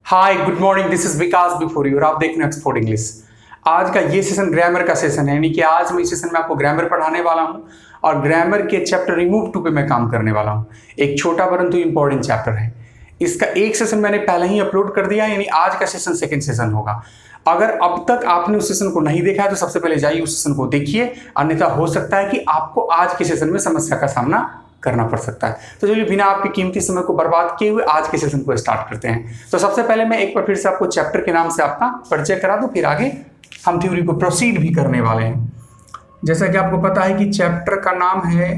Hi good morning, this is Vikas before you और आप देख रहे हैं एक्सपोर्ट इंग्लिश। आज का ये सेशन ग्रामर का सेशन है, यानी कि आज मैं इस सेशन में आपको ग्रामर पढ़ाने वाला हूं और ग्रामर के चैप्टर रिमूव 2 पे मैं काम करने वाला हूं। एक छोटा परंतु इंपॉर्टेंट चैप्टर है। इसका एक सेशन मैंने पहले ही अपलोड कर दिया, यानी आज का सेशन सेकंड सेशन होगा। अगर अब तक आपने उस सेशन को नहीं देखा है तो सबसे पहले जाइए उस सेशन को देखिए, अन्यथा हो सकता है कि आपको आज के सेशन में समस्या का सामना करना पड़ सकता है। तो चलिए बिना आपके कीमती समय को बर्बाद किए हुए आज के सेशन को स्टार्ट करते हैं। तो सबसे पहले मैं एक बार फिर से आपको चैप्टर के नाम से आपका परिचय करा दूं, फिर आगे हम थ्योरी को प्रोसीड भी करने वाले हैं। जैसा कि आपको पता है कि चैप्टर का नाम है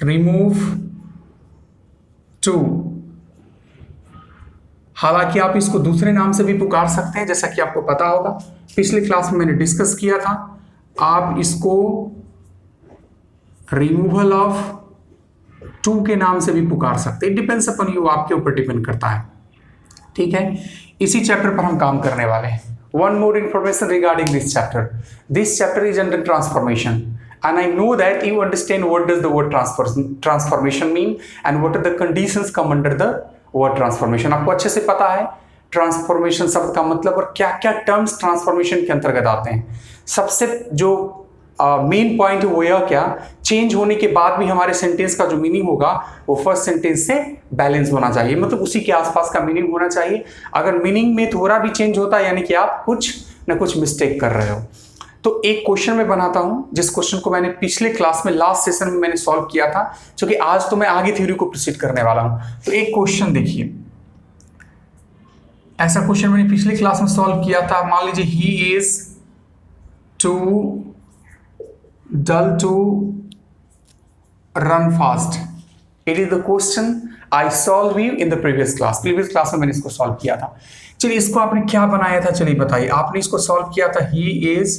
रिमूव 2। हालांकि आप इसको दूसरे नाम से भी पुकार सकते हैं, जैसा कि आपको पता होगा पिछले क्लास में मैंने डिस्कस किया था। आप इसको रिमूवल ऑफ 2 के नाम से भी पुकार सकते हैं। डिपेंड्स अपॉन यू, आपके ऊपर डिपेंड करता है। ठीक है, इसी चैप्टर पर हम काम करने वाले हैं। One more information regarding this chapter. This chapter is under transformation and I know that you understand what does the word transformation mean and what are the conditions come under the word transformation। आपको अच्छे से पता है transformation शब्द का मतलब और क्या क्या टर्म्स ट्रांसफॉर्मेशन के अंतर्गत आते हैं। सबसे जो मेन पॉइंट है वो यह क्या, चेंज होने के बाद भी हमारे सेंटेंस का जो मीनिंग होगा वो फर्स्ट सेंटेंस से बैलेंस होना चाहिए, मतलब उसी के आसपास का मीनिंग होना चाहिए। अगर मीनिंग में थोड़ा भी चेंज होता है यानी कि आप कुछ ना कुछ मिस्टेक कर रहे हो। तो एक क्वेश्चन मैं बनाता हूं, जिस क्वेश्चन को मैंने पिछले क्लास में लास्ट सेशन में मैंने सॉल्व किया था, क्योंकि आज तो मैं आगे थ्योरी को प्रोसीड करने वाला हूं। तो एक क्वेश्चन देखिए, ऐसा क्वेश्चन मैंने पिछले क्लास में सॉल्व किया था। मान लीजिए he is too dull to run fast। It is the question I solved you in the previous class। previous class में मैंने इसको सॉल्व किया था। चलिए इसको आपने क्या बनाया था, चलिए बताइए। आपने इसको सॉल्व किया था he is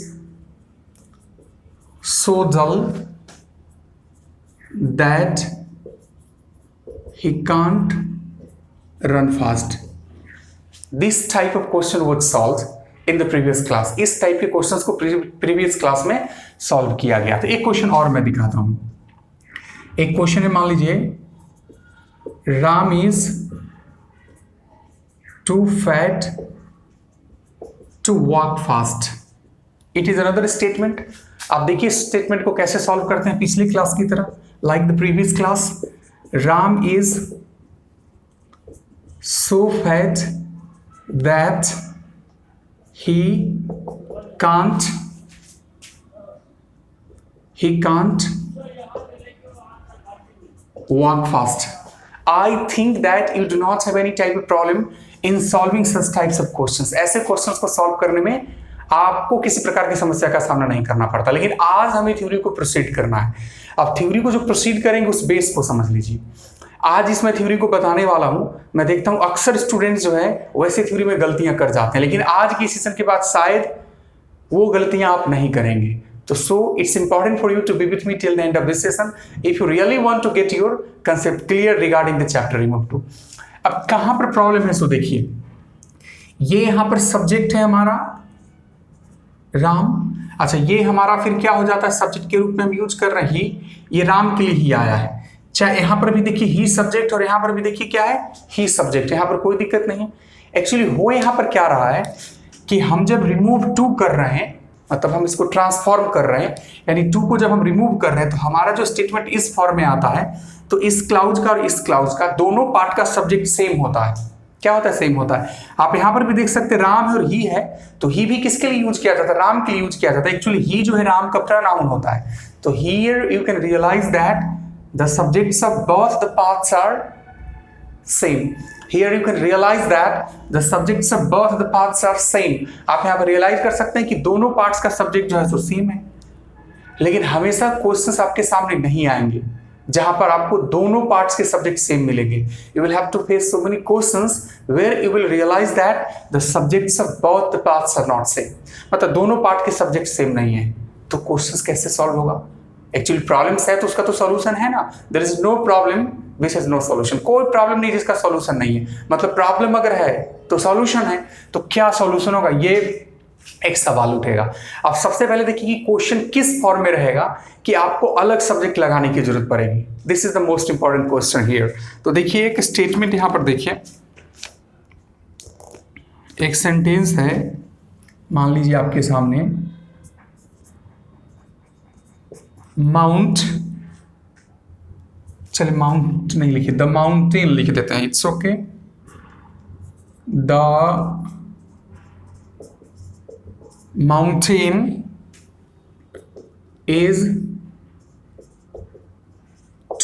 so dull that he can't run fast। This type of question was solved in the previous class. इस टाइप के क्वेश्चंस को प्रीवियस क्लास में सॉल्व किया गया था। एक क्वेश्चन और मैं दिखाता हूं। एक क्वेश्चन है, मान लीजिए Ram is too fat to walk fast. It is another statement. आप देखिए स्टेटमेंट को कैसे सॉल्व करते हैं पिछली क्लास की तरह, like the previous class. Ram is so fat that he can't walk fast। I think that you do not have any type of problem in solving such types of questions। ऐसे questions को solve करने में आपको किसी प्रकार की समस्या का सामना नहीं करना पड़ता। लेकिन आज हमें थ्योरी को प्रोसीड करना है। अब थ्योरी को जो प्रोसीड करेंगे उस बेस को समझ लीजिए। आज इसमें थ्योरी को बताने वाला हूं। मैं देखता हूं अक्सर स्टूडेंट्स जो है वैसे थ्योरी में गलतियां कर जाते हैं, लेकिन आज की सेशन के बाद शायद वो गलतियां आप नहीं करेंगे। तो so it's important for you to be with me till the end of this session if you really want to get your concept clear regarding the chapter remove 2। अब कहां पर प्रॉब्लम है, सो देखिए ये यहां पर सब्जेक्ट है हमारा राम। अच्छा, ये हमारा फिर क्या हो जाता है, सब्जेक्ट के रूप में हम यूज कर रहे हैं ये राम के लिए ही आया है। चाहे यहां पर भी देखिए ही सब्जेक्ट और यहां पर भी देखिए क्या है, ही सब्जेक्ट। यहां पर कोई दिक्कत नहीं है। एक्चुअली हो यहां पर क्या रहा है कि हम जब रिमूव 2 कर रहे हैं, मतलब हम इसको ट्रांसफॉर्म कर रहे हैं, यानी 2 को जब हम रिमूव कर रहे हैं तो हमारा जो स्टेटमेंट इस फॉर्म में आता है, तो इस क्लाउज का और इस क्लाउज का दोनों पार्ट का सब्जेक्ट सेम होता है। क्या होता है, सेम होता है। आप यहां पर भी देख सकते हैं राम है और ही है, तो ही भी किसके लिए यूज किया जाता है, राम के लिए यूज किया जाता है। एक्चुअली ही जो है राम का प्रोनाउन होता है। तो here you can realise that the subjects of both the parts are same। Here you can realize that the subjects of both the parts are same। आप यहाँ पर रियलाइज कर सकते हैं कि दोनों पार्ट्स का सब्जेक्ट जो है सो सेम है। लेकिन हमेशा क्वेश्चंस आपके सामने नहीं आएंगे जहां पर आपको दोनों पार्ट्स के सब्जेक्ट सेम मिलेंगे। You will have to face so many questions where you will realize that the subjects of both the parts are not same। मतलब दोनों पार्ट के सब्जेक्ट सेम नहीं है, तो क्वेश्चंस कैसे सॉल्व होगा। एक्चुअली प्रॉब्लम्स है तो उसका तो सॉल्यूशन है ना। There is no problem which is no solution. कोई प्रॉब्लम नहीं जिसका सॉल्यूशन नहीं है। मतलब प्रॉब्लम अगर है तो सॉल्यूशन है, तो क्या सॉल्यूशन होगा ये एक सवाल उठेगा। अब सबसे पहले देखिए कि क्वेश्चन किस फॉर्म में रहेगा कि आपको अलग सब्जेक्ट लगाने की जरूरत पड़ेगी। This is the most important question here. तो देखिए एक स्टेटमेंट यहां पर देखिए, एक सेंटेंस है, मान लीजिए आपके सामने, माउंट, चलिए माउंट नहीं लिखे, द माउंटेन लिख देते हैं, it's okay. The mountain is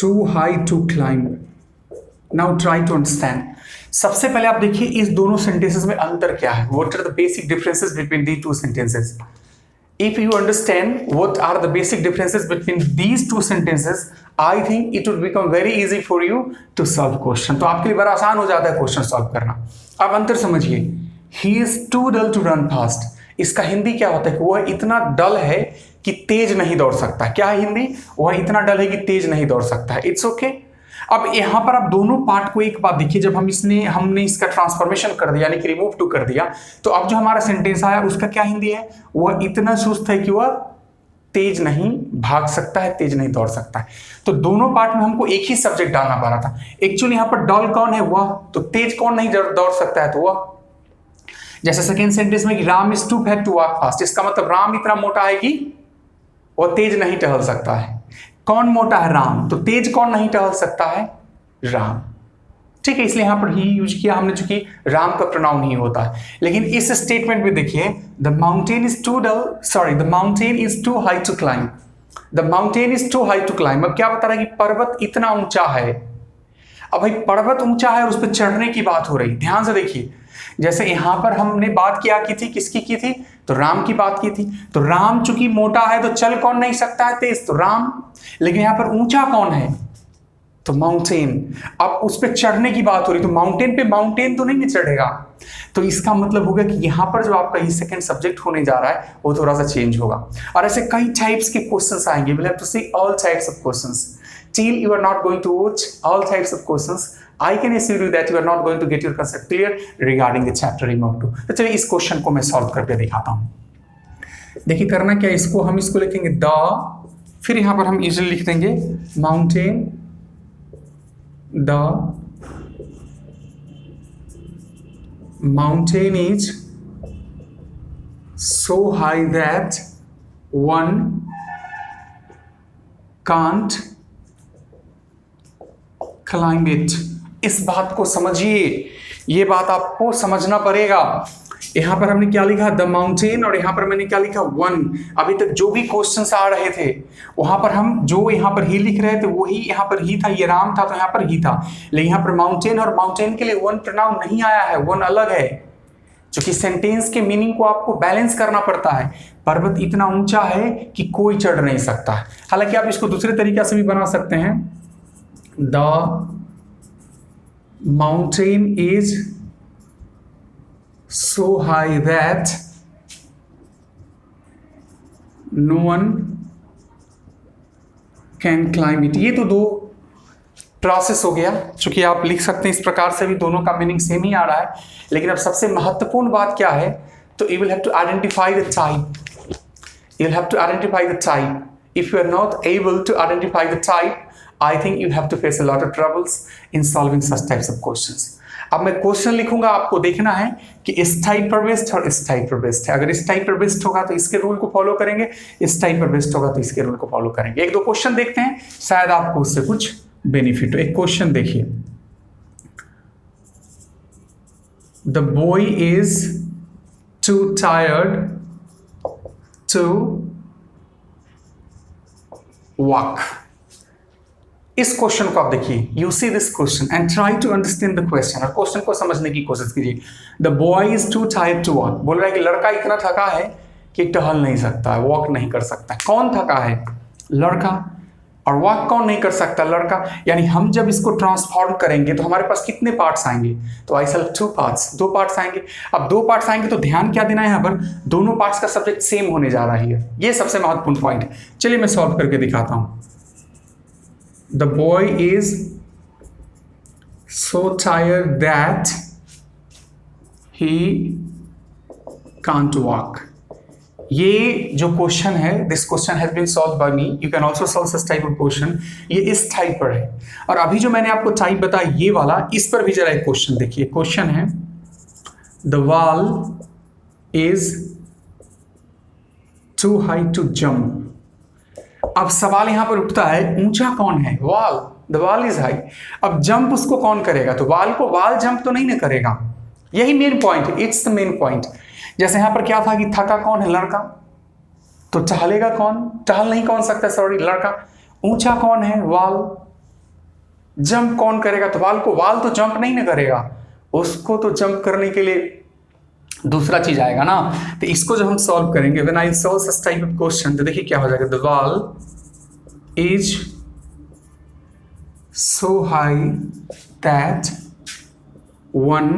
too high to climb. Now try to understand. सबसे पहले आप देखिए इस दोनों सेंटेंसेस में अंतर क्या है, what are the basic differences between the two sentences. If you understand what are the basic differences between these two sentences, I think it would become very easy for you to solve question. तो आपके लिए बड़ा आसान हो जाता है question solve करना। अब अंतर समझिए, he is too dull to run fast। इसका हिंदी क्या होता है कि वह इतना डल है कि तेज नहीं दौड़ सकता। क्या है हिंदी? वह इतना डल है कि तेज नहीं दौड़ सकता है। It's okay. अब यहां पर आप दोनों पार्ट को एक बात देखिए, जब हमने इसका ट्रांसफॉर्मेशन कर दिया यानी कि रिमूव टू कर दिया, तो अब जो हमारा सेंटेंस आया उसका क्या हिंदी है? वह इतना सुस्त है कि वह तेज नहीं भाग सकता है, तेज नहीं दौड़ सकता है। तो दोनों पार्ट में हमको एक ही सब्जेक्ट डालना पड़ा था। एक्चुअली यहां पर डल कौन है? वह। तो तेज कौन नहीं दौड़ सकता है? तो वह। जैसे सेकेंड सेंटेंस में कि Ram is too fat to walk fast, इसका मतलब राम इतना मोटा है कि वह तेज नहीं टहल सकता है। कौन मोटा है? राम। तो तेज कौन नहीं टहल सकता है? राम। ठीक है, इसलिए यहां पर ही यूज किया हमने, चूंकि राम का प्रोनाउन ही होता है। लेकिन इस स्टेटमेंट में देखिए, the mountain is too the mountain is too high to climb. The mountain is too high to climb. अब क्या बता रहा है कि पर्वत इतना ऊंचा है। अब भाई पर्वत ऊंचा है और उस पर चढ़ने की बात हो रही। ध्यान से देखिए, जैसे यहां पर हमने बात किया की थी, किसकी की थी? तो राम की बात की थी। तो राम चूंकि मोटा है तो चल कौन नहीं सकता है? तेज। तो राम। लेकिन यहां पर ऊंचा कौन है? तो माउंटेन। अब उस पर चढ़ने की बात हो रही, तो माउंटेन पे माउंटेन तो नहीं चढ़ेगा। तो इसका मतलब होगा कि यहां पर जो आपका ये सेकंड सब्जेक्ट होने जा रहा है वो थोड़ा सा चेंज होगा। और ऐसे कई टाइप्स के क्वेश्चंस आएंगे। Will have to see all types of questions. Till you are not going to watch all types of questions, I can assure you that you are not going to get your concept clear regarding the chapter remove to। तो चलिए इस question को मैं solve करके दिखाता हूं। देखिए करना क्या है, इसको हम इसको लिखेंगे द, फिर यहां पर हम इजीली लिख देंगे mountain, the mountain is so high that one can't climb it। इस बात को समझिए, ये बात आपको समझना पड़ेगा। यहां पर हमने क्या लिखा? द माउंटेन, और यहां पर मैंने क्या लिखा? वन। अभी तक जो भी क्वेश्चंस आ रहे थे वहां पर हम जो यहां पर ही लिख रहे थे वही यहां पर ही था। ये राम था तो यहां पर ही था। लेकिन यहां पर माउंटेन, और माउंटेन के लिए वन प्रोनाउन नहीं आया है, वन अलग है। क्योंकि सेंटेंस के मीनिंग को आपको बैलेंस करना पड़ता है। पर्वत इतना ऊंचा है कि कोई चढ़ नहीं सकता है। हालांकि आप इसको दूसरे तरीके से भी बना सकते हैं, the mountain is so high that no one can climb it। ये तो दो प्रोसेस हो गया, चूंकि आप लिख सकते हैं इस प्रकार से भी, दोनों का मीनिंग सेम ही आ रहा है। लेकिन अब सबसे महत्वपूर्ण बात क्या है? तो you will have to identify the type। You'll have to identify the type। If you are not able to identify the type, I think you have to face a lot of troubles in solving such types of questions। अब मैं question लिखूंगा, आपको देखना है कि इस type पर best और इस टाइप पर बेस्ट है। अगर इस टाइप पर बेस्ट होगा तो इसके रूल को फॉलो करेंगे, इस टाइप पर बेस्ट होगा तो इसके रूल को फॉलो करेंगे। एक दो क्वेश्चन देखते हैं, शायद आपको उससे कुछ बेनिफिट हो। एक क्वेश्चन देखिए, the boy is too tired to walk. इस क्वेश्चन को आप देखिए, you see this question and try to understand the question, और क्वेश्चन को समझने की कोशिश कीजिए। The boy is too tired to walk, बोल रहा है कि लड़का इतना थका है कि टहल नहीं सकता है, वॉक नहीं कर सकता। कौन थका है? लड़का। और वॉक कौन नहीं कर सकता? लड़का। यानी हम जब इसको ट्रांसफॉर्म करेंगे तो हमारे पास कितने पार्ट्स आएंगे? तो आई सेल्फ टू पार्ट्स, दो पार्ट्स आएंगे। अब दो पार्ट्स आएंगे तो ध्यान क्या देना है यहाँ पर? दोनों पार्ट्स का सब्जेक्ट सेम होने जा रहा है। ये सबसे महत्वपूर्ण पॉइंट है। चलिए मैं सॉल्व करके दिखाता हूं। The boy is so tired that he can't walk। ये जो क्वेश्चन है, this question has been solve by me, you can also solve this type of question. ये इस टाइप पर है, और अभी जो मैंने आपको टाइप बताया ये वाला, इस पर भी जरा एक क्वेश्चन देखिए। क्वेश्चन है the wall is too high to jump. अब सवाल यहां पर उठता है ऊंचा कौन है? Wall, the wall is high. अब जंप उसको कौन करेगा? तो वॉल जंप तो नहीं ना करेगा। यही मेन पॉइंट है, इट्स द मेन पॉइंट। जैसे यहां पर क्या था कि थका कौन है? लड़का। तो टहलेगा कौन? टहल नहीं कौन सकता, सॉरी, लड़का। ऊंचा कौन है? वॉल। जंप कौन करेगा? तो वॉल तो जंप नहीं ना करेगा, उसको तो जंप करने के लिए दूसरा चीज आएगा ना। तो इसको जब हम सॉल्व करेंगे, when I solve such type of question, तो देखिए क्या हो जाएगा। The wall is so high that one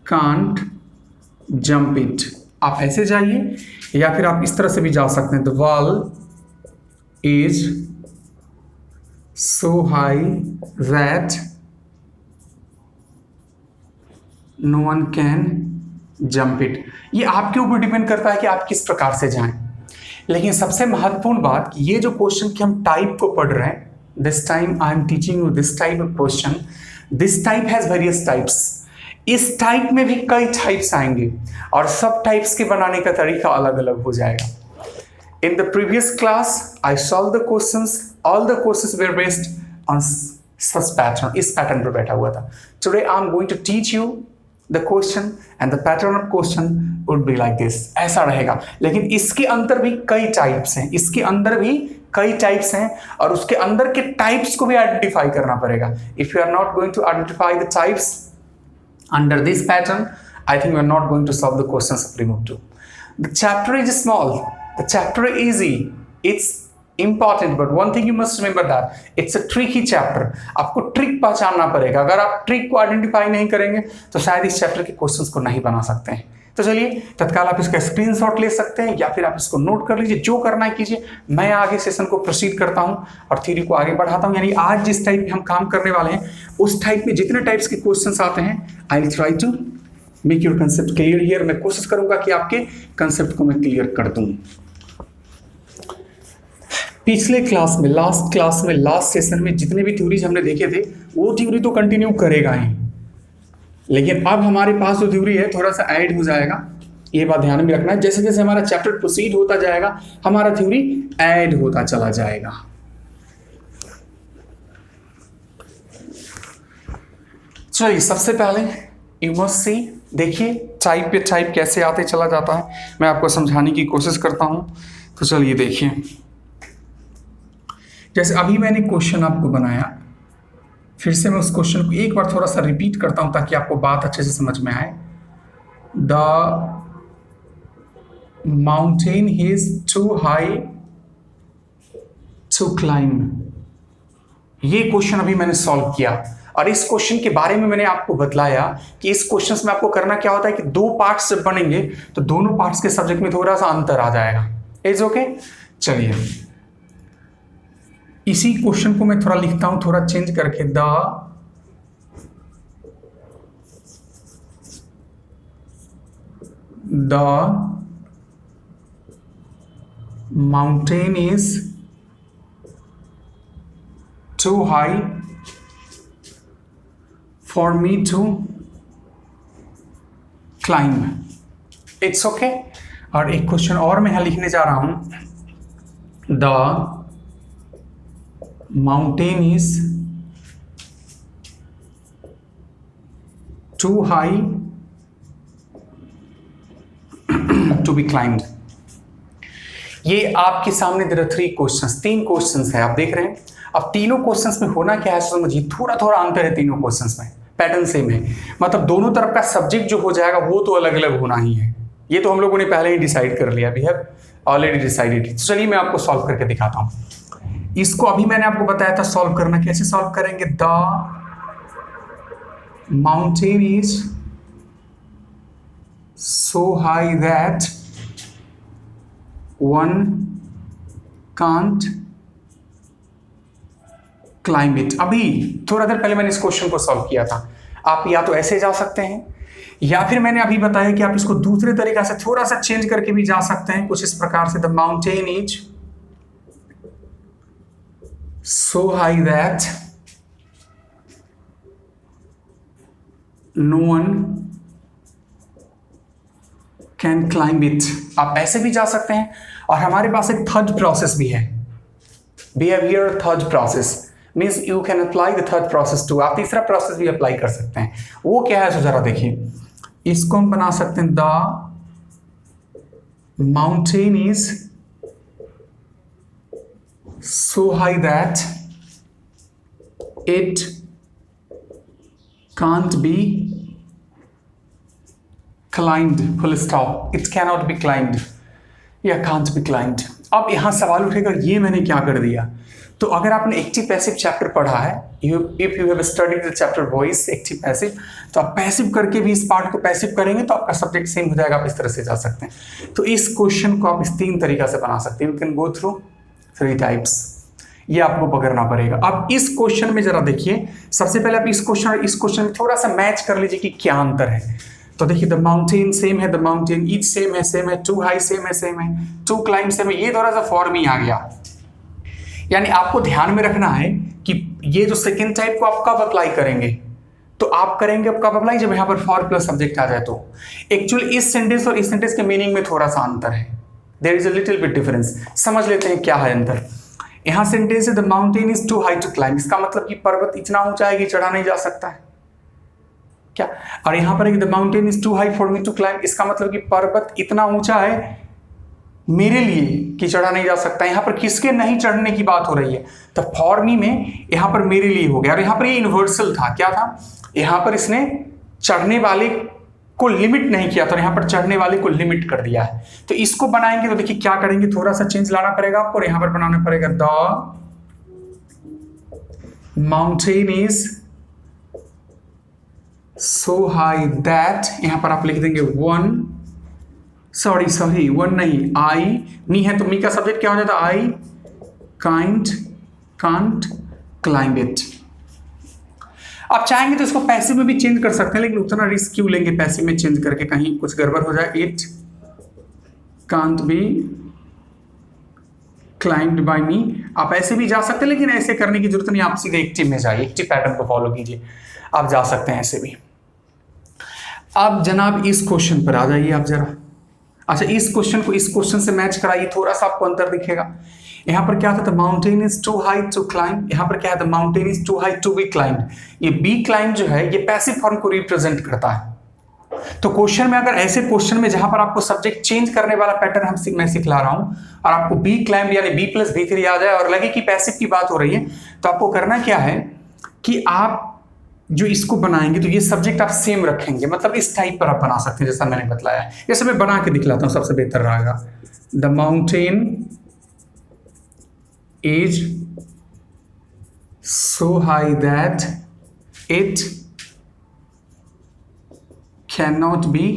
can't jump it. आप ऐसे जाइए या फिर आप इस तरह से भी जा सकते हैं। The wall is so high that no one can jump it. ये आपके ऊपर डिपेंड करता है कि आप किस प्रकार से जाएं। लेकिन सबसे महत्वपूर्ण बात, ये जो क्वेश्चन की हम टाइप को पढ़ रहे हैं, this time I am teaching you this type of question. This type has various types. इस टाइप में भी कई टाइप्स आएंगे और सब टाइप्स के बनाने का तरीका अलग अलग हो जाएगा। In the previous class, I solved the questions. All the questions were based on such pattern. इस पैटर्न पर बैठा हुआ था। Today I am going to teach you the question and the pattern of question would be like this. ऐसा रहेगा। लेकिन इसके अंदर भी कई टाइप्स हैं, इसके अंदर भी कई टाइप्स हैं और उसके अंदर के टाइप्स को भी आइडेंटिफाई करना पड़ेगा। If you are not going to identify the types under this pattern, I think we are not going to solve the questions of remove 2. The chapter is small. The chapter is easy. It's important, but one thing you must remember that it's a tricky chapter. आपको trick पहचानना पड़ेगा। अगर आप trick को identify नहीं करेंगे तो शायद इस चैप्टर के क्वेश्चंस को नहीं बना सकते हैं। तो चलिए तत्काल आप इसका स्क्रीनशॉट ले सकते हैं या फिर आप इसको नोट कर लीजिए, जो करना है कीजिए। मैं आगे सेशन को प्रोसीड करता हूं और थ्योरी को आगे बढ़ाता हूं। यानी आज जिस टाइप में हम काम करने वाले हैं, उस टाइप में जितने टाइप्स के क्वेश्चंस आते हैं, I will try to make your concept clear here. मैं कोशिश करूंगा कि आपके कंसेप्ट को मैं क्लियर कर दूं। पिछले क्लास में, लास्ट सेशन में जितने भी थ्योरीज हमने देखे थे, वो थ्योरी तो कंटिन्यू करेगा ही, लेकिन अब हमारे पास जो थ्योरी है थोड़ा सा ऐड हो जाएगा। ये बात ध्यान में रखना है। जैसे जैसे हमारा चैप्टर प्रोसीड होता जाएगा, हमारा थ्योरी ऐड होता चला जाएगा। चलिए सबसे पहले यू मस्ट सी, देखिए टाइप पे टाइप कैसे आते चला जाता है। मैं आपको समझाने की कोशिश करता हूं। तो चलिए देखिए, जैसे अभी मैंने क्वेश्चन आपको बनाया, फिर से मैं उस क्वेश्चन को एक बार थोड़ा सा रिपीट करता हूं ताकि आपको बात अच्छे से समझ में आए। The mountain is too high to climb. ये क्वेश्चन अभी मैंने सॉल्व किया और इस क्वेश्चन के बारे में मैंने आपको बतलाया कि इस क्वेश्चन में आपको करना क्या होता है कि दो पार्ट्स जब बनेंगे तो दोनों पार्ट्स के सब्जेक्ट में थोड़ा सा अंतर आ जाएगा। Is okay? चलिए इसी क्वेश्चन को मैं थोड़ा लिखता हूं, थोड़ा चेंज करके। The mountain is too high for me to climb. It's okay. और एक क्वेश्चन और मैं यहां लिखने जा रहा हूं। The mountain is too high to be climbed। ये आपके सामने there are 3 questions, 3 questions है, आप देख रहे हैं। अब तीनों क्वेश्चंस में होना क्या है समझिए, थोड़ा थोड़ा अंतर है तीनों क्वेश्चंस में, पैटर्न सेम है। मतलब दोनों तरफ का सब्जेक्ट जो हो जाएगा वो तो अलग अलग होना ही है। ये तो हम लोगों ने पहले ही डिसाइड कर लिया, वी हैव ऑलरेडी डिसाइडेड। चलिए मैं आपको सॉल्व करके दिखाता हूं। इसको अभी मैंने आपको बताया था सॉल्व करना। कैसे सॉल्व करेंगे? The mountain is so high that one can't climb it. अभी थोड़ा देर पहले मैंने इस क्वेश्चन को सॉल्व किया था। आप या तो ऐसे जा सकते हैं या फिर मैंने अभी बताया कि आप इसको दूसरे तरीका से थोड़ा सा चेंज करके भी जा सकते हैं, कुछ इस प्रकार से। The mountain is so high that no one can climb it, आप ऐसे भी जा सकते हैं। और हमारे पास एक थर्ड प्रोसेस भी है, behaviour third process, means you can apply the third process to, आप तीसरा प्रोसेस भी अप्लाई कर सकते हैं। वो क्या है, तो जरा देखिए, इसको हम बना सकते हैं, the mountain is so high that it can't B climbed, full stop, it cannot be climbed या can't be climbed। अब यहां सवाल उठेगा, ये मैंने क्या कर दिया। तो अगर आपने एक्टिव पैसिव चैप्टर पढ़ा है, if you have studied the chapter voice active passive, तो आप पैसिव करके भी इस पार्ट को पैसिव करेंगे तो आपका सब्जेक्ट सेम हो जाएगा। आप इस तरह से जा सकते हैं। तो इस क्वेश्चन को आप इस 3 तरीका से बना सकते हैं। You can go through 3 types, ये आपको पकड़ना पड़ेगा। अब इस क्वेश्चन में जरा देखिए, सबसे पहले आप इस क्वेश्चन और इस क्वेश्चन में थोड़ा सा मैच कर लीजिए कि क्या अंतर है। तो देखिए, द माउंटेन सेम है, द माउंटेन ईच सेम है, टू हाई सेम है, टू क्लाइंब सेम है, ये थोड़ा सा फॉर्म ही आ गया। यानी आपको ध्यान में रखना है कि ये जो सेकेंड टाइप को आप कब अप्लाई करेंगे, तो आप करेंगे अब कब अप्लाई, जब यहां पर फॉर प्लस सब्जेक्ट आ जाए। तो एक्चुअली इस सेंटेंस और इस सेंटेंस के मीनिंग में थोड़ा सा अंतर है, there is a little bit difference. समझ लेते हैं क्या है अंतर। यहां सेंटेंस है the mountain is too high to climb, इसका मतलब कि पर्वत इतना ऊंचा है कि चढ़ा नहीं जा सकता है क्या। और यहां पर the mountain is too high for me to climb, इसका मतलब कि पर्वत इतना ऊंचा है मेरे लिए कि चढ़ा नहीं जा सकता। यहां पर किसके नहीं चढ़ने की बात हो रही है, तो फॉर मी में यहां पर मेरे लिए हो गया। और यहां पर ये यूनिवर्सल था, क्या था, यहां पर इसने चढ़ने वाले को लिमिट नहीं किया था, यहां पर चढ़ने वाले को लिमिट कर दिया है। तो इसको बनाएंगे तो देखिए क्या करेंगे, थोड़ा सा चेंज लाना पड़ेगा आपको, और यहां पर बनाना पड़ेगा the mountain is so high that, यहां पर आप लिख देंगे वन नहीं, आई मी है तो मी का सब्जेक्ट क्या हो जाता, आई कांट क्लाइंब इट। आप चाहेंगे तो इसको पैसिव में भी चेंज कर सकते हैं, लेकिन उतना रिस्क क्यों लेंगे पैसिव में चेंज करके, कहीं कुछ गड़बड़ हो जाए। It can't be climbed by me, आप ऐसे भी जा सकते हैं, लेकिन ऐसे करने की जरूरत नहीं, आप सीधे एक्टिव में जाइए, एक्टिव पैटर्न को फॉलो कीजिए, आप जा सकते हैं ऐसे भी। अब जनाब इस क्वेश्चन पर आ जाइए आप जरा। अच्छा, इस क्वेश्चन को इस क्वेश्चन से मैच कराइए, थोड़ा सा आपको अंतर दिखेगा। यहां पर क्या था, the mountain is too high to climb, यहां पर क्या है, the mountain is too high to be climb. ये बी क्लाइंब जो है ये पैसिव फॉर्म को रिप्रेजेंट करता है। तो क्वेश्चन में अगर ऐसे क्वेश्चन में जहां पर आपको सब्जेक्ट चेंज करने वाला पैटर्न मैं सिखला रहा हूं, और आपको बी क्लाइंब यानी बी प्लस बी 3 आ जाए और लगे कि पैसिव की बात हो रही है, तो आपको करना क्या है कि आप जो इसको बनाएंगे तो ये सब्जेक्ट आप सेम रखेंगे, मतलब इस टाइप पर आप बना सकते हैं जैसा मैंने बताया। जैसे मैं बना के दिखलाता हूं, सबसे बेहतर रहेगा। The mountain is so high that it can not be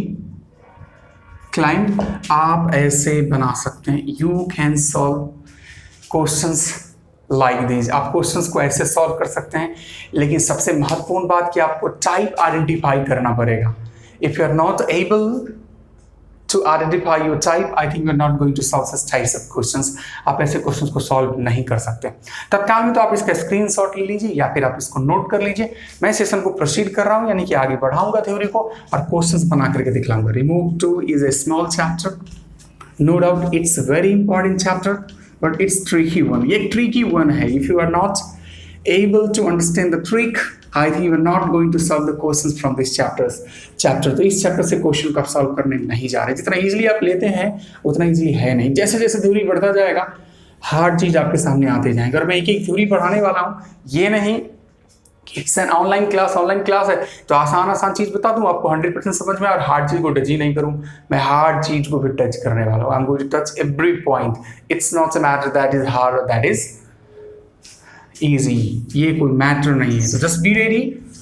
climb, आप ऐसे बना सकते हैं। You can solve questions like these, आप क्वेश्चंस को ऐसे सॉल्व कर सकते हैं, लेकिन सबसे महत्वपूर्ण बात कि आपको टाइप आइडेंटिफाई करना पड़ेगा। If you are not able to identify your type, I think you are not going to solve such types of questions. आप ऐसे क्वेश्चंस को सॉल्व नहीं कर सकते तत्काल में। तो आप इसका स्क्रीनशॉट ले लीजिए या फिर आप इसको नोट कर लीजिए। मैं सेशन को प्रोसीड कर रहा हूं, यानी कि आगे बढ़ाऊंगा थ्योरी को और क्वेश्चंस बना करके दिखलाऊंगा। Remove two is a small chapter, no doubt it's a very important chapter, but it's tricky one. ये tricky one है. If you are not able to understand the trick, I think you are not going to solve the questions from this chapter. तो इस chapter से question को आप solve करने नहीं जा रहे। जितना इजीली आप लेते हैं उतना इजीली है नहीं। जैसे जैसे थ्योरी बढ़ता जाएगा हार्ड चीज आपके सामने आते जाएंगे। और मैं एक एक थ्योरी पढ़ाने वाला हूँ, ये नहीं इट्स एन ऑनलाइन क्लास है तो आसान चीज बता दूं आपको 100% समझ में, और हार्ड चीज को टच ही नहीं करूं। मैं हार्ड चीज को भी टच करने वाला हूं। I am going to touch every point. It's not a matter that is hard और दैट इज इजी, ये कोई मैटर नहीं है। तो जस्ट बी रेडी,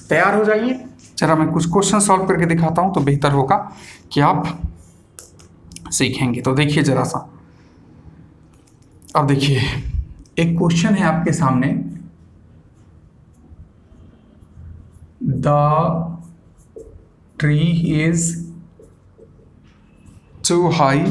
तैयार हो जाइए। चलो मैं कुछ क्वेश्चन सॉल्व करके दिखाता हूं तो बेहतर होगा कि आप सीखेंगे। तो देखिए जरा सा, अब देखिए एक क्वेश्चन है आपके सामने, the tree is too high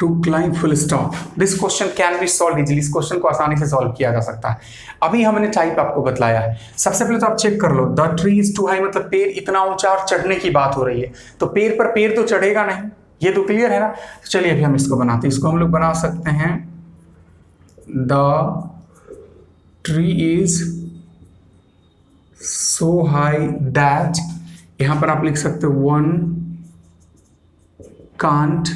to climb full stop. This question can be solve easily. इस क्वेश्चन को आसानी से सॉल्व किया जा सकता है। अभी हमने टाइप आपको बतलाया है। सबसे पहले तो आप चेक कर लो, the tree is too high मतलब पेड़ इतना ऊंचा और चढ़ने की बात हो रही है, तो पेड़ पर पेड़ तो चढ़ेगा नहीं, ये तो क्लियर है ना। तो चलिए अभी हम इसको बनाते हैं। इसको हम लोग बना सकते हैं, the tree is so high that, यहां पर आप लिख सकते हो वन कांट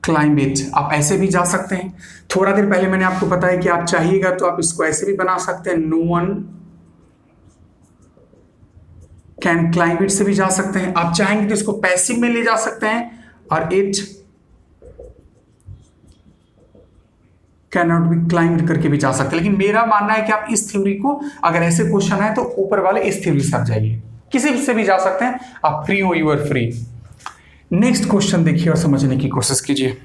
क्लाइंब इट। आप ऐसे भी जा सकते हैं। थोड़ा देर पहले मैंने आपको बताया कि आप चाहिएगा तो आप इसको ऐसे भी बना सकते हैं, no one can climb it से भी जा सकते हैं। आप चाहेंगे तो इसको पैसिव में ले जा सकते हैं, और it can not be climbed करके भी जा सकते हैं। लेकिन मेरा मानना है कि आप इस थ्योरी को, अगर ऐसे क्वेश्चन है तो ऊपर वाले इस थ्योरी से आप जाइए, किसी से भी जा सकते हैं। आप फ्री हो, you are free. Next question देखिए और समझने की कोशिश कीजिए।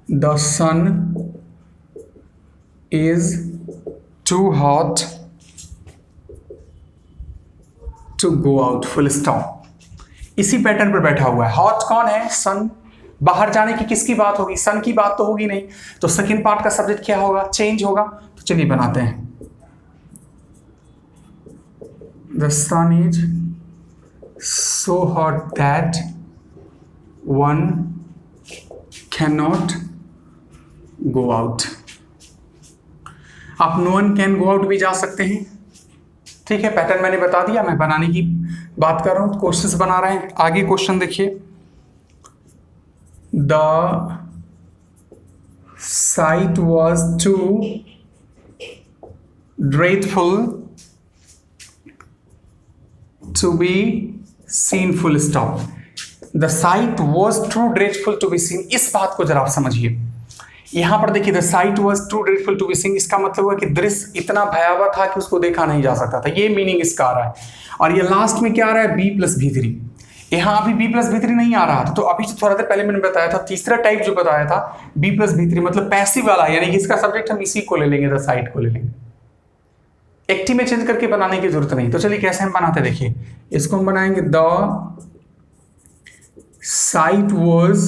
The sun is too hot to go out, full stop. इसी पैटर्न पर बैठा हुआ है। हॉट कौन है? सन। बाहर जाने की किसकी बात होगी? सन की बात तो होगी नहीं, तो सेकंड पार्ट का सब्जेक्ट क्या होगा? चेंज होगा। तो चलिए बनाते हैं, the sun is so hot that one cannot go out। आप no one can go out भी जा सकते हैं। ठीक है, पैटर्न मैंने बता दिया, मैं बनाने की बात कर रहा हूं, क्वेश्चंस बना रहे हैं। आगे क्वेश्चन देखिए, the sight was too dreadful to be seen, full stop। the sight was too dreadful to be seen। इस बात को जरा आप समझिए। यहां पर देखिए, the sight was too dreadful to be seen, इसका मतलब हुआ कि दृश्य इतना भयावह था कि उसको देखा नहीं जा सकता था। ये मीनिंग इसका आ रहा है। और ये लास्ट में क्या आ रहा है? B+B3। यहां अभी B+B3 नहीं आ रहा था, तो अभी जो थोड़ा देर पहले मैंने बताया था, तीसरा टाइप जो बताया था B+B3 मतलब पैसिव वाला, यानी कि इसका सब्जेक्ट हम इसी को ले लेंगे, द साइट को ले लेंगे। एक्टिव में चेंज करके बनाने की जरूरत नहीं। तो चलिए कैसे हम बनाते हैं, देखिए इसको हम बनाएंगे, the site was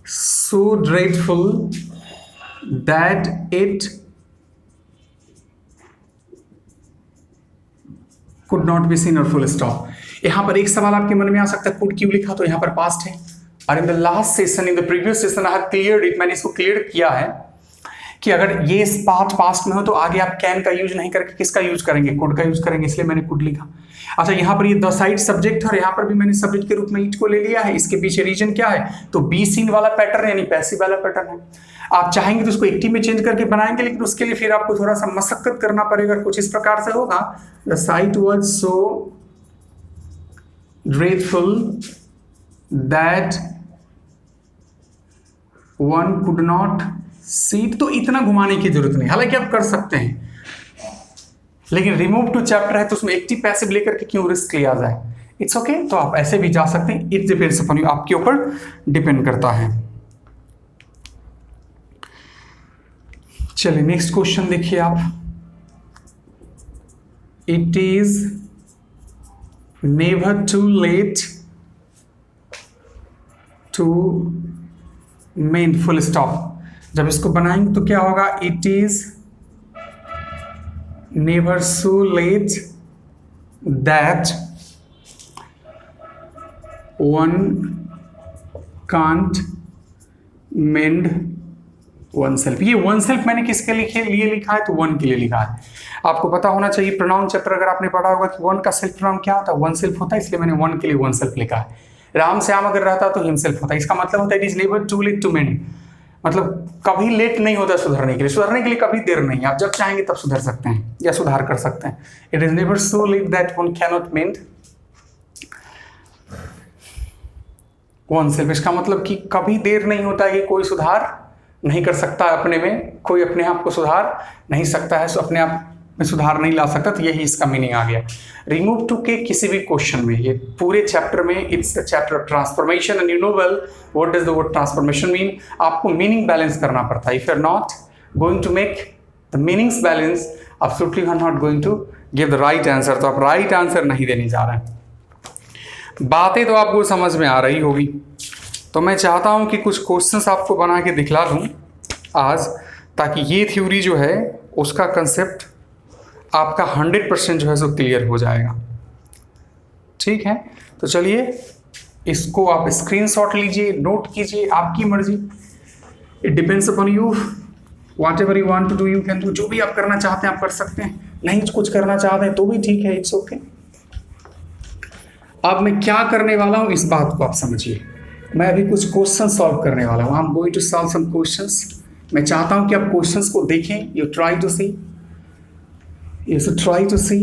so dreadful that it could not be seen और फुल स्टॉप। यहां पर एक सवाल आपके मन में आ सकता है, कुड क्यों लिखा? तो यहां पर पास्ट है, और in the last session, in the previous session I have cleared it, मैंने इसको क्लियर किया है कि अगर ये पार्ट पास्ट में हो तो आगे आप कैन का यूज नहीं करके किसका यूज करेंगे? कुड का यूज करेंगे, इसलिए मैंने कुड लिखा। अच्छा, यहाँ पर ये द साइट सब्जेक्ट है और यहाँ पर भी मैंने सब्जेक्ट के रूप में इट को ले लिया है। इसके पीछे रीजन क्या है? तो बी सीन वाला पैटर्न यानी पैसिव वाला पैटर्न है। आप चाहेंगे तो उसको एक्टिव में चेंज करके बनाएंगे, लेकिन उसके लिए फिर आपको थोड़ा सा मशक्कत करना पड़ेगा। कुछ इस प्रकार से होगा, the sight was so dreadful that one could not seat. तो इतना घुमाने की जरूरत नहीं, हालांकि आप कर सकते हैं, लेकिन रिमूव टू चैप्टर है तो उसमें एक्टिव पैसिव लेकर के क्यों रिस्क लिया जाए? It's okay. तो आप ऐसे भी जा सकते हैं, इट डिपेंड्स अपॉन यू, आपके ऊपर डिपेंड करता है। चलिए नेक्स्ट क्वेश्चन देखिए आप, it is never too late to mend, full stop. जब इसको बनाएंगे तो क्या होगा? It is never so late that one can't mend oneself. ये वन सेल्फ मैंने किसके लिए लिखा है? तो वन के लिए लिखा है। आपको पता होना चाहिए, प्रोनाउन चैप्टर अगर आपने पढ़ा होगा कि वन का सेल्फ प्रोनाउन क्या होता है? वन सेल्फ होता है, इसलिए मैंने वन के लिए वन सेल्फ लिखा है। राम श्याम अगर रहता तो हिमसेल्फ होता है। इसका मतलब होता है it is never too late to mend, मतलब कभी लेट नहीं होता सुधरने के लिए। सुधरने के लिए कभी देर नहीं, आप जब चाहेंगे तब सुधर सकते हैं या सुधार कर सकते हैं। It is never so late that one can not mend one self. इसका मतलब कि कभी देर नहीं होता है कि कोई सुधार नहीं कर सकता है अपने में, कोई अपने आप को सुधार नहीं सकता है, सो अपने आप में सुधार नहीं ला सकता। तो यही इसका मीनिंग आ गया। रिमूव टू के किसी भी क्वेश्चन में, ये पूरे चैप्टर में, it's the chapter of transformation and you know well what does the word transformation mean. आपको मीनिंग बैलेंस करना पड़ता है। If you are not going to make the meanings balance, absolutely we are not going to give the right answer. तो आप right answer नहीं देने जा रहे हैं। बातें तो आपको समझ में आ रही होगी, तो मैं चाहता हूं कि कुछ क्वेश्चंस आपको बना के दिखला दूं आज, ताकि ये थ्योरी जो है उसका कंसेप्ट आपका 100% जो है सो क्लियर हो जाएगा। ठीक है, तो चलिए इसको आप स्क्रीनशॉट लीजिए, नोट कीजिए, आपकी मर्जी, it depends upon you, whatever you want to do you can do. जो भी आप करना चाहते हैं आप कर सकते हैं, नहीं कुछ करना चाहते हैं तो भी ठीक है, इट्स ओके। अब मैं क्या करने वाला हूं इस बात को आप समझिए। मैं अभी कुछ क्वेश्चन सॉल्व करने वाला हूं। I am going to solve some questions. मैं चाहता हूं कि आप क्वेश्चंस को देखें, you try to see, you should try to see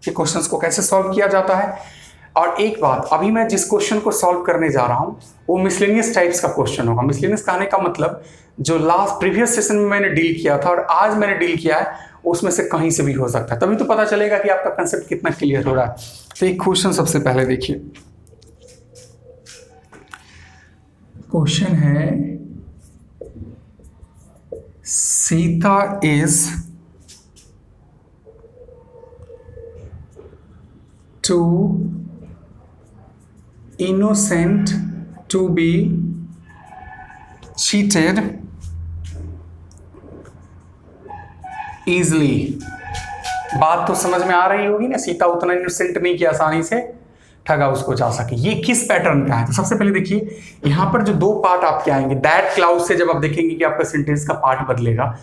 कि क्वेश्चंस को कैसे सॉल्व किया जाता है। और एक बात, अभी मैं जिस क्वेश्चन को सॉल्व करने जा रहा हूं वो मिसलेनियस टाइप्स का क्वेश्चन होगा। मिसलेनियस कहने का मतलब जो लास्ट प्रीवियस सेशन में मैंने डील किया था और आज मैंने डील किया है उसमें से कहीं से भी हो सकता है, तभी तो पता चलेगा कि आपका कंसेप्ट कितना क्लियर हो रहा है। तो एक क्वेश्चन सबसे पहले देखिए, क्वेश्चन है Sita is too innocent to be cheated easily। बात तो समझ में आ रही होगी ना, सीता उतना इनोसेंट नहीं कि आसानी से ठगा उसको जा सके। ये किस पैटर्न का है? तो सबसे पहले देखिए यहां पर जो दो पार्ट आपके आएंगे, दैट क्लाउज से जब आप देखेंगे कि आपका सेंटेंस का पार्ट बदलेगा,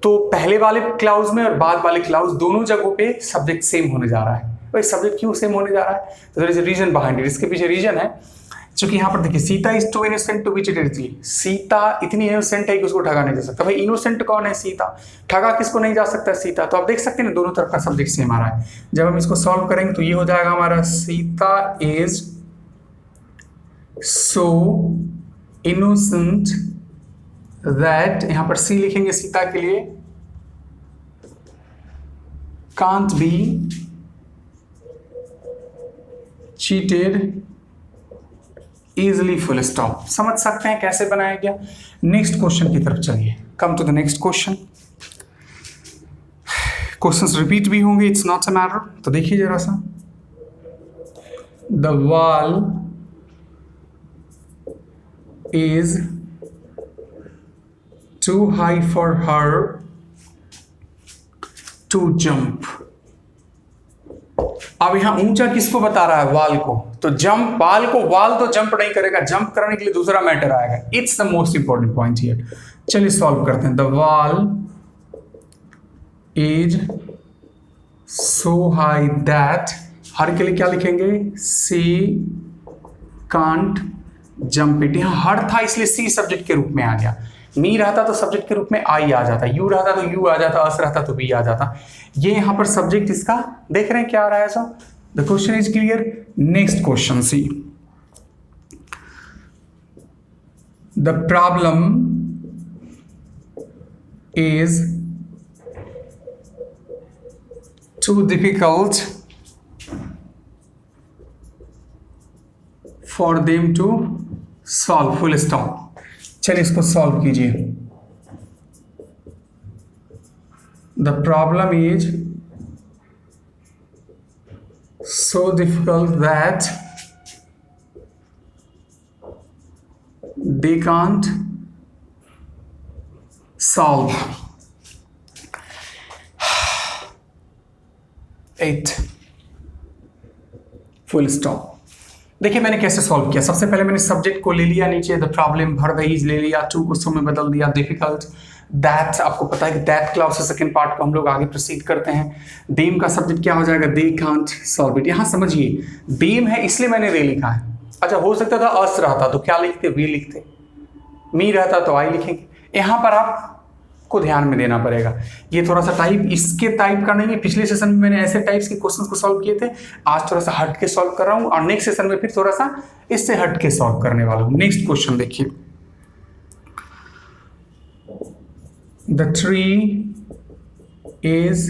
तो पहले वाले क्लाउज में और बाद वाले क्लाउज दोनों जगहों पे सब्जेक्ट सेम होने जा रहा है। भाई सब्जेक्ट क्यों सेम होने जा रहा है? तो there is a reason behind it. इसके पीछे रीजन है, क्योंकि यहाँ पर देखिए Sita is too innocent to be cheated easily. Sita इतनी इनोसेंट है कि उसको ठगा नहीं जा सकता। भाई इनोसेंट कौन है? सीता। ठगा किसको नहीं जा सकता? सीता। तो आप देख सकते हैं ना दोनों तरफ का सब्जेक्ट सेम आ रहा है। जब हम इसको सॉल्व करेंगे तो ये हो जाएगा हमारा Sita is so innocent that, यहां पर सी लिखेंगे सीता के लिए, can't be cheated easily, full stop. समझ सकते हैं कैसे बनाया गया। नेक्स्ट क्वेश्चन की तरफ चलिए, come to the next question. Questions repeat भी होंगे, इट्स नॉट अ मैटर। तो देखिए जरा सा, the wall is too high for her to jump. अब यहां ऊंचा किसको बता रहा है? वाल को। तो जंप, वाल को, वाल तो जंप नहीं करेगा, जंप करने के लिए दूसरा मैटर आएगा। It's the most important point here. चलिए सॉल्व करते हैं। The wall is so high that, her के लिए क्या लिखेंगे? She can't jump it. यहां हर था इसलिए सी सब्जेक्ट के रूप में आ गया। मी रहता तो सब्जेक्ट के रूप में आई आ जाता, यू रहता तो यू आ जाता, अस रहता तो बी आ जाता। ये यहां पर सब्जेक्ट इसका देख रहे हैं क्या आ रहा है? So the question is clear. Next question see, the problem is too difficult for them to solve, full stop. चलिए इसको सॉल्व कीजिए। The problem is so difficult that they can't solve it, full stop। देखिए मैंने कैसे solve किया। सबसे पहले मैंने सब्जेक्ट को ले लिया नीचे, द प्रॉब्लम, भर द इज ले लिया, टू को सो में बदल दिया, डिफिकल्ट, दैट, आपको पता है कि दैट क्लाउज से सेकंड पार्ट को हम लोग आगे प्रोसीड करते हैं। देम का सब्जेक्ट क्या हो जाएगा? They can't solve it. यहां समझिए देम है इसलिए मैंने दे लिखा है। अच्छा हो सकता था अस रहता तो क्या लिखते? वी लिखते। मी रहता तो आई लिखेंगे। यहां पर आपको ध्यान में देना पड़ेगा, ये थोड़ा सा टाइप इसके टाइप का नहीं है। पिछले सेशन में मैंने ऐसे टाइप्स के क्वेश्चंस को सॉल्व किए थे, आज थोड़ा सा हट के सॉल्व कर रहा हूं और नेक्स्ट सेशन में फिर थोड़ा सा इससे हट के सॉल्व करने वाला हूं। नेक्स्ट क्वेश्चन देखिए, the tree is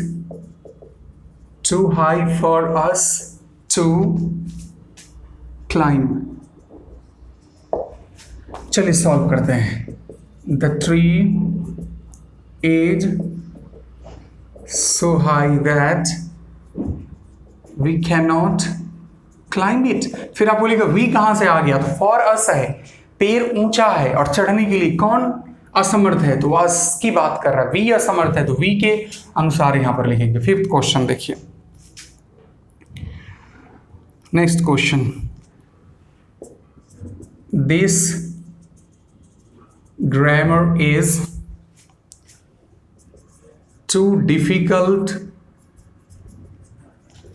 too high for us to climb। चलिए सॉल्व करते हैं। The tree is so high that we cannot climb it। फिर आप बोलेगा वी कहां से आ गया, तो फॉर अस है, पेड़ ऊंचा है और चढ़ने के लिए कौन असमर्थ है, तो अस की बात कर रहा है, वी असमर्थ है, तो वी के अनुसार यहां पर लिखेंगे। फिफ्थ क्वेश्चन देखिए, next question, this grammar is too difficult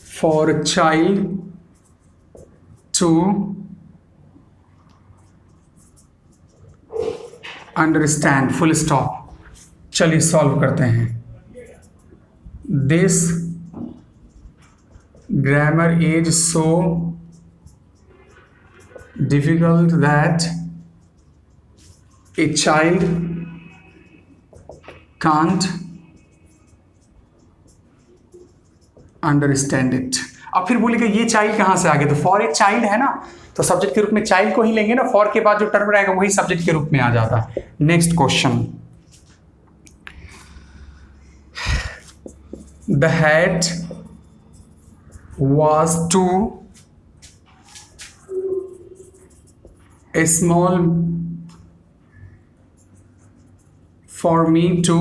for a child to understand, full stop। चलिए सॉल्व करते हैं। This grammar is so difficult that a child can't understand it. अब फिर बोलेगा ये चाइल्ड कहां से आ गया, तो फॉर ए चाइल्ड है ना, तो सब्जेक्ट के रूप में चाइल्ड को ही लेंगे ना, फॉर के बाद जो टर्म रहेगा वही सब्जेक्ट के रूप में आ जाता है। Next question, the hat was too small for me to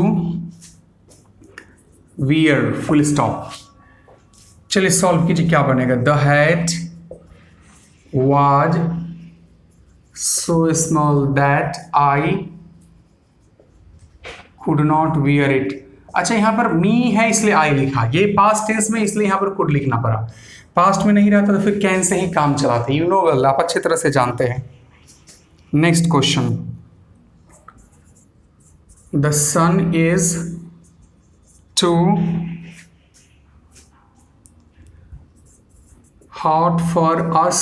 wear, full stop. चलिए सॉल्व कीजिए, क्या बनेगा, the hat was so small that I could not wear it. अच्छा यहां पर मी है इसलिए आई लिखा, ये पास्ट टेंस में इसलिए यहां पर कुड लिखना पड़ा, पास्ट में नहीं रहता तो फिर कैन से ही काम चलाते, यू नो वेल, आप अच्छी तरह से जानते हैं। Next question, the sun is too hot for us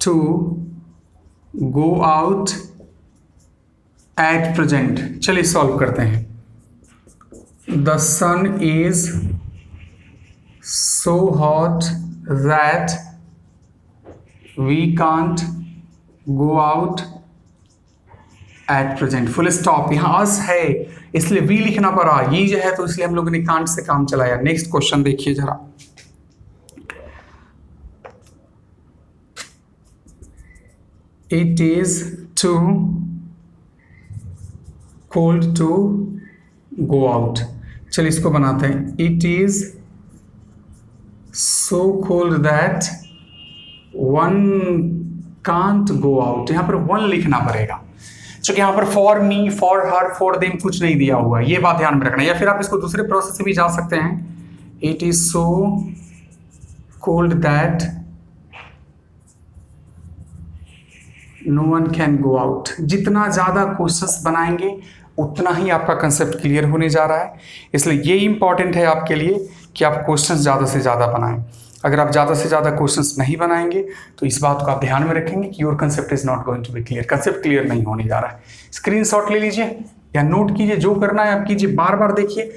to go out at present। चलिए सॉल्व करते हैं। The sun is so hot that we can't go out at present, full stop. यहाँ us है इसलिए we लिखना पड़ा, ये जो है तो इसलिए हम लोगों ने can't से काम चलाया। नेक्स्ट क्वेश्चन देखिए जरा, it is too cold to go out। चलिए इसको बनाते हैं, it is so cold that one can't go out। यहाँ पर one लिखना पड़ेगा क्योंकि यहाँ पर for me, for her, for them कुछ नहीं दिया हुआ है, ये बात ध्यान में रखना। या फिर आप इसको दूसरे प्रोसेस से भी जा सकते हैं, it is so cold that no one can go out. जितना ज़्यादा क्वेश्चंस बनाएंगे उतना ही आपका कंसेप्ट क्लियर होने जा रहा है, इसलिए ये इंपॉर्टेंट है आपके लिए कि आप क्वेश्चंस ज़्यादा से ज़्यादा बनाएं। अगर आप ज़्यादा से ज़्यादा क्वेश्चंस नहीं बनाएंगे तो इस बात को आप ध्यान में रखेंगे कि your concept is not going to be clear, concept clear नहीं होने जा रहा है। स्क्रीनशॉट ले लीजिए या नोट कीजिए, जो करना है आप कीजिए, बार बार देखिए,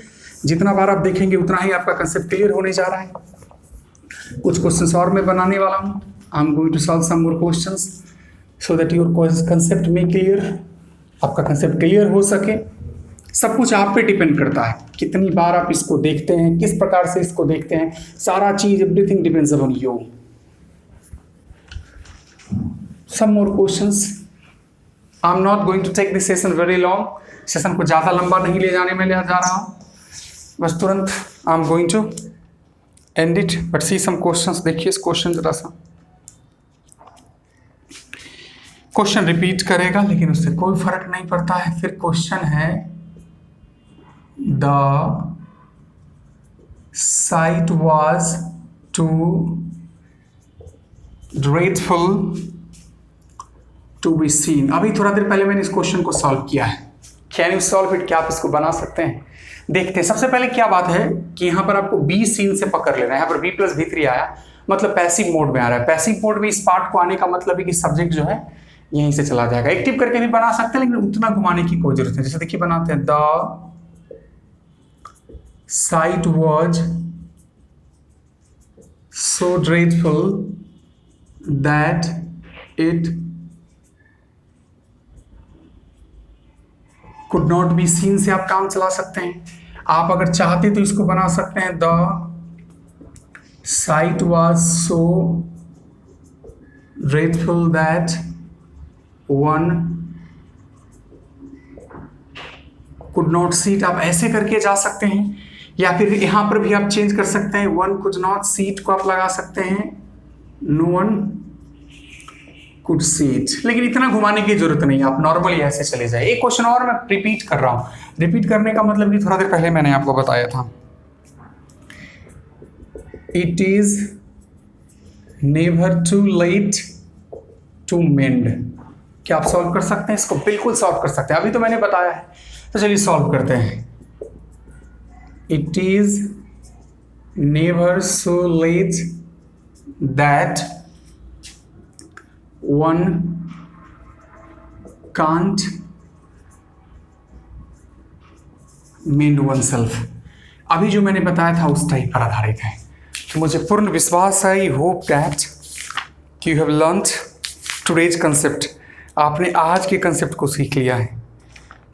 जितना बार आप देखेंगे उतना ही आपका कंसेप्ट क्लियर होने जा रहा है। कुछ क्वेश्चंस और मैं बनाने वाला हूँ, I am going to solve some more questions so that your concept में क्लियर, आपका कंसेप्ट क्लियर हो सके। सब कुछ आप पे डिपेंड करता है, कितनी बार आप इसको देखते हैं, किस प्रकार से इसको देखते हैं, सारा चीज, everything depends upon you. Some more questions, I am not going to take this session very long, session को ज़्यादा लंबा नहीं ले जाने में ले जा रहा हूँ, बस तुरंत I am going to end it. But see some questions, देखिए इस क्वेश्चन जरा सा, क्वेश्चन रिपीट करेगा लेकिन उससे कोई फर्क नहीं पड़ता है। फिर क्वेश्चन है, the sight was too dreadful to be seen. अभी थोड़ा देर पहले मैंने इस क्वेश्चन को सॉल्व किया है, कैन यू सॉल्व इट, क्या आप इसको बना सकते हैं? देखते हैं। सबसे पहले क्या बात है कि यहाँ पर आपको बी सीन से पकड़ लेना है। यहाँ पर बी प्लस भी3 आया, मतलब पैसिव मोड में आ रहा है। पैसिव मोड में इस पार्ट को आने का मतलब है कि सब्जेक्ट जो है यहीं से चला जाएगा। एक्टिव करके भी बना सकते हैं लेकिन उतना घुमाने की कोई जरूरत है। जैसे देखिए बनाते हैं, the sight was so dreadful that it could not be seen से आप काम चला सकते हैं। आप अगर चाहते तो इसको बना सकते हैं, the site was so wrathful that one could not see it। आप ऐसे करके जा सकते हैं, या फिर यहां पर भी आप चेंज कर सकते हैं, one could not see it को आप लगा सकते हैं, no one could see it। लेकिन इतना घुमाने की जरूरत नहीं, आप नॉर्मली ऐसे चले जाए। एक क्वेश्चन और मैं रिपीट कर रहा हूं। रिपीट करने का मतलब कि थोड़ा देर पहले मैंने आपको बताया था, it is never too late to mend. क्या आप सॉल्व कर सकते हैं इसको? बिल्कुल सॉल्व कर सकते हैं, अभी तो मैंने बताया है। तो चलिए सॉल्व करते हैं। It is never so late that one can't mend one self. अभी जो मैंने बताया था उस टाइप पर आधारित है। तो मुझे पूर्ण विश्वास है, I hope that you have learned today's concept. आपने आज के कंसेप्ट को सीख लिया है।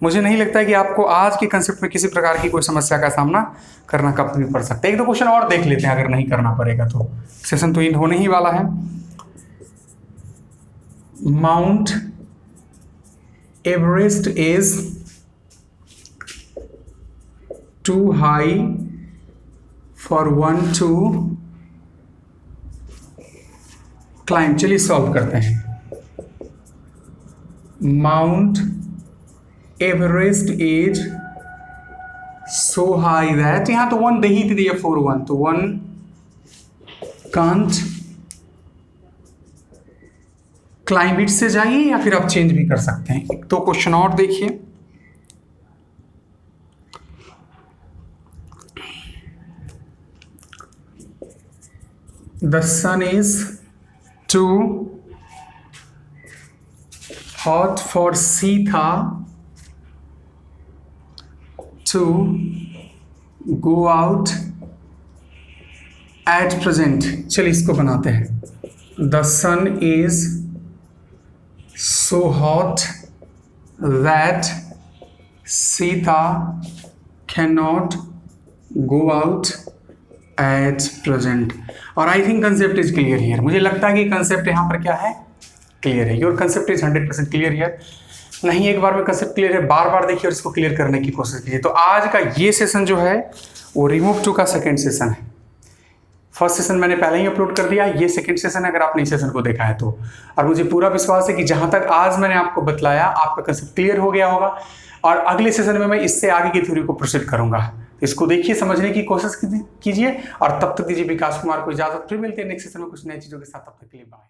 मुझे नहीं लगता है कि आपको आज के कंसेप्ट में किसी प्रकार की कोई समस्या का सामना करना कब भी पड़ सकता है। एक दो क्वेश्चन और देख लेते हैं, अगर नहीं करना पड़ेगा तो सेशन तो इन होने ही वाला है। Mount Everest is too high for one to climb. चलिए सॉल्व करते हैं। Mount Everest is so high that, यहां तो वन दे ही दिया, 4 1, तो वन कांट क्लाइंब इट से जाइए, या फिर आप चेंज भी कर सकते हैं। एक तो क्वेश्चन और देखिए, the sun is too hot for Sita to go out at present। चलिए इसको बनाते हैं। The sun is so hot that Sita cannot go out at present। और I think concept is clear here. मुझे लगता है कि कंसेप्ट यहाँ पर क्या है, क्लियर है। Your concept is 100% clear here. नहीं एक बार में कंसेप्ट क्लियर है, बार बार देखिए और इसको क्लियर करने की कोशिश कीजिए। तो आज का ये सेशन जो है वो रिमूव टू का सेकंड सेशन है। फर्स्ट सेशन मैंने पहले ही अपलोड कर दिया, ये सेकंड सेशन है अगर आपने इस सेशन को देखा है तो। और मुझे पूरा विश्वास है कि जहां तक आज मैंने आपको बतलाया आपका कंसेप्ट क्लियर हो गया होगा, और अगले सेशन में मैं इससे आगे की थ्योरी को प्रोसीड करूंगा। इसको देखिए, समझने की कोशिश कीजिए, और तब तक दीजिए विकास कुमार को इजाजत। फिर मिलते हैं नेक्स्ट सेशन में कुछ नई चीजों के साथ। तब तक के लिए बाय।